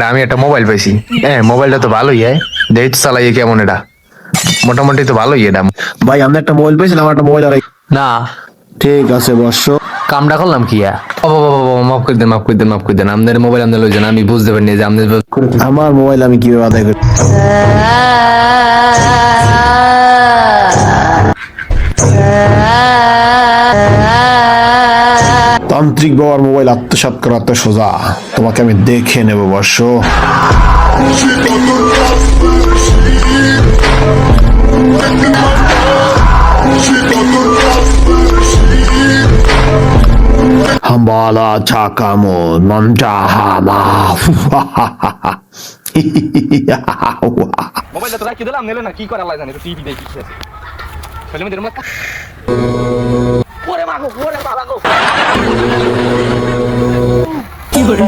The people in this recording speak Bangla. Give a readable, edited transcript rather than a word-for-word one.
এটা আমি একটা মোবাইল পাইছি। হ্যাঁ, মোবাইলটা তো ভালোই, দেখি তো চালাই কেমন এটা। মোটামুটি তো ভালোই এটা। ভাই আমি একটা মোবাইল পেয়েছিলাম, আমার একটা মোবাইল আর না, ঠিক আছে বর্ষ। কামটা করলাম কি? মাফ করে দেন, মাফ করে দেন, মাফ করে দেন। আপনাদের মোবাইল আপনাদের লইছেন, আমি বুঝতে পারিনি যে আপনাদের। আমার মোবাইল আমি কিভাবে আদায় করি? তান্ত্রিক বাবার মোবাইল আত্মসাৎ করা এত সোজা? তোমাকে আমি দেখে নেব বর্ষ। হাম্বালা চাকামো মন্টা হামা। মোবাইলটা তো রাখি দিলাম, নিলে না কি করে আল্লাহ জানে, টিভি দেখি কি আছে ফিল্ম দিলাম না। ওরে মাগো, ওরে বাবা গো, কি করে